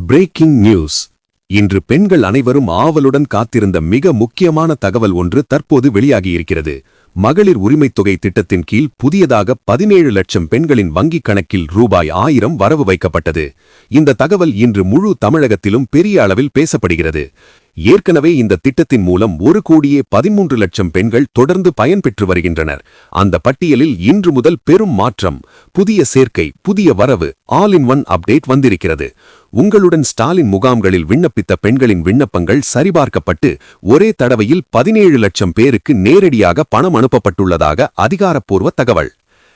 Breaking news. இன்று பெண்கள் அனைவரும் ஆவலுடன் காத்திருந்த மிக முக்கியமான தகவல் ஒன்று தற்போது வெளியாகியிருக்கிறது. மகளிர் உரிமைத் தொகை திட்டத்தின் கீழ் புதியதாக 17 லட்சம் பெண்களின் வங்கிக் கணக்கில் ரூபாய் 1000 வரவு வைக்கப்பட்டது. இந்த தகவல் இன்று முழு தமிழகத்திலும் பெரிய அளவில் பேசப்படுகிறது. ஏற்கனவே இந்த திட்டத்தின் மூலம் 1,13 லட்சம் பெண்கள் தொடர்ந்து பயன்பெற்று வருகின்றனர். அந்த பட்டியலில் இன்று முதல் பெரும் மாற்றம், புதிய சேர்க்கை, புதிய வரவு, ஆல் இன் ஒன் அப்டேட் வந்திருக்கிறது. உங்களுடன் ஸ்டாலின் முகாம்களில் விண்ணப்பித்த பெண்களின் விண்ணப்பங்கள் சரிபார்க்கப்பட்டு ஒரே தடவையில் 17 லட்சம் பேருக்கு நேரடியாக பணம் அனுப்பப்பட்டுள்ளதாக அதிகாரப்பூர்வ தகவல்.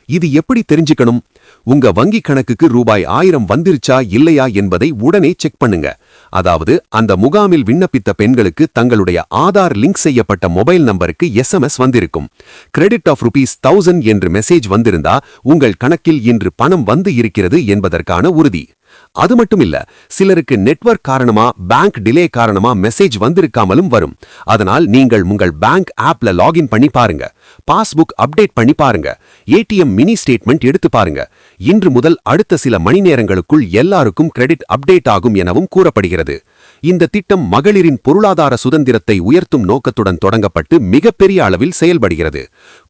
இது எப்படி தெரிஞ்சுக்கணும்? உங்க வங்கி கணக்குக்கு ரூபாய் 1000 வந்திருச்சா இல்லையா என்பதை உடனே செக் பண்ணுங்க. அதாவது அந்த முகாமில் விண்ணப்பித்த பெண்களுக்கு தங்களுடைய ஆதார் லிங்க் செய்யப்பட்ட மொபைல் நம்பருக்கு SMS வந்திருக்கும். கிரெடிட் ஆஃப் ₹1000 என்று மெசேஜ் வந்திருந்தா உங்கள் கணக்கில் இன்று பணம் வந்து இருக்கிறது என்பதற்கான உறுதி. அது மட்டும் இல்ல, சிலருக்கு நெட்வொர்க் காரணமா, பேங்க் டிலே காரணமா மெசேஜ் வந்திருக்காமலும் வரும். அதனால் நீங்கள் உங்கள் பேங்க் ஆப்ல லாகின் பண்ணி பாருங்க, பாஸ்புக் அப்டேட் பண்ணி பாருங்க, ATM மினி ஸ்டேட்மெண்ட் எடுத்து பாருங்க. இன்று முதல் அடுத்த சில மணி நேரங்களுக்குள் எல்லாருக்கும் கிரெடிட் அப்டேட் ஆகும் எனவும் கூறப்படுகிறது. இந்த திட்டம் மகளிரின் பொருளாதார சுதந்திரத்தை உயர்த்தும் நோக்கத்துடன் தொடங்கப்பட்டு மிகப்பெரிய அளவில் செயல்படுகிறது.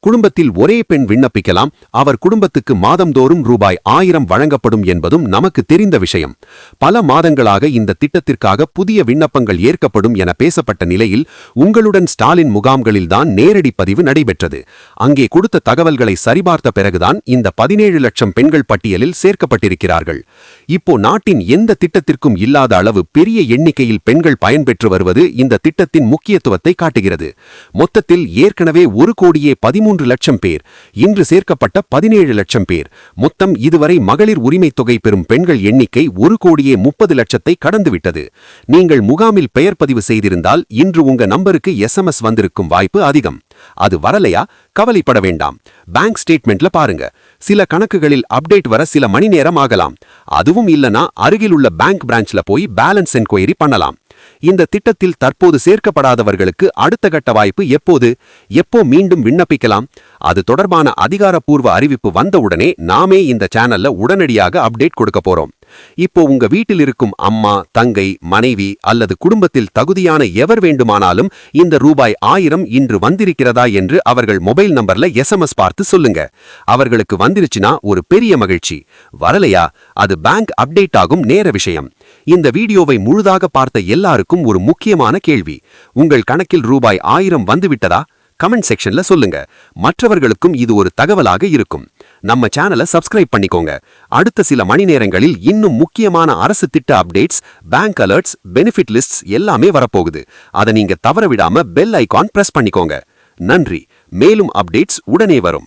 குடும்பத்தில் ஒரே பெண் விண்ணப்பிக்கலாம். அவர் குடும்பத்துக்கு மாதந்தோறும் ரூபாய் 1000 வழங்கப்படும் என்பதும் நமக்கு தெரிந்த விஷயம். பல மாதங்களாக இந்த திட்டத்திற்காக புதிய விண்ணப்பங்கள் ஏற்கப்படும் என பேசப்பட்ட நிலையில் உங்களுடன் ஸ்டாலின் முகாம்களில்தான் நேரடி பதிவு நடைபெற்றது. அங்கே கொடுத்த தகவல்களை சரிபார்த்த பிறகுதான் இந்த 17 லட்சம் பெண்கள் பட்டியலில் சேர்க்கப்பட்டிருக்கிறார்கள். இப்போ நாட்டின் எந்த திட்டத்திற்கும் இல்லாத அளவு பெரிய எண்ணிக்கையில் பெண்கள் பயன்பெற்று வருவது இந்த திட்டத்தின் முக்கியத்துவத்தை காட்டுகிறது. மொத்தத்தில் ஏற்கனவே 1,13 லட்சம் பேர், இன்று சேர்க்கப்பட்ட 17 லட்சம் பேர், மொத்தம் இதுவரை மகளிர் உரிமைத் தொகை பெறும் பெண்கள் எண்ணிக்கை 1,30 லட்சத்தை கடந்துவிட்டது. நீங்கள் முகாமில் பெயர் பதிவு செய்திருந்தால் இன்று உங்க நம்பருக்கு SMS வந்திருக்கும் வாய்ப்பு அதிகம். அது வரலையா? கவலைப்பட வேண்டாம். பேங்க் ஸ்டேட்மெண்ட்ல பாருங்க. சில கணக்குகளில் அப்டேட் வர சில மணி நேரம் ஆகலாம். அதுவும் இல்லனா அருகிலுள்ள பேங்க் பிரான்ச்ல போய் பேலன்ஸ் என்கொயரி பண்ணலாம். இந்த திட்டத்தில் தற்போது சேர்க்கப்படாதவர்களுக்கு அடுத்த கட்ட வாய்ப்பு எப்போ மீண்டும் விண்ணப்பிக்கலாம்? அது தொடர்பான அதிகாரப்பூர்வ அறிவிப்பு வந்தவுடனே நாமே இந்த சேனல்ல உடனடியாக அப்டேட் கொடுக்க போறோம். இப்போ உங்க வீட்டில் இருக்கும் அம்மா, தங்கை, மனைவி அல்லது குடும்பத்தில் தகுதியான எவர் வேண்டுமானாலும் இந்த ரூபாய் 1000 இன்று வந்திருக்கிறதா என்று அவர்கள் மொபைல் நம்பர்ல SMS பார்த்து சொல்லுங்க. அவர்களுக்கு வந்துருச்சுனா ஒரு பெரிய மகிழ்ச்சி. வரலையா? அது பேங்க் அப்டேட் ஆகும் நேர விஷயம். இந்த வீடியோவை முழுதாக பார்த்த எல்லாருக்கும் ஒரு முக்கியமான கேள்வி. உங்கள் கணக்கில் ரூபாய் 1000 வந்துவிட்டதா? கமெண்ட் செக்ஷன்ல சொல்லுங்க. மற்றவர்களுக்கும் இது ஒரு தகவலாக இருக்கும். நம்ம சேனலை சப்ஸ்கிரைப் பண்ணிக்கோங்க. அடுத்த சில மணி நேரங்களில் இன்னும் முக்கியமான அரசு திட்ட updates, bank alerts, benefit lists எல்லாமே வரப்போகுது. அதை நீங்க தவற விடாம பெல் ஐகான் பிரஸ் பண்ணிக்கோங்க. நன்றி. மேலும் அப்டேட்ஸ் உடனே வரும்.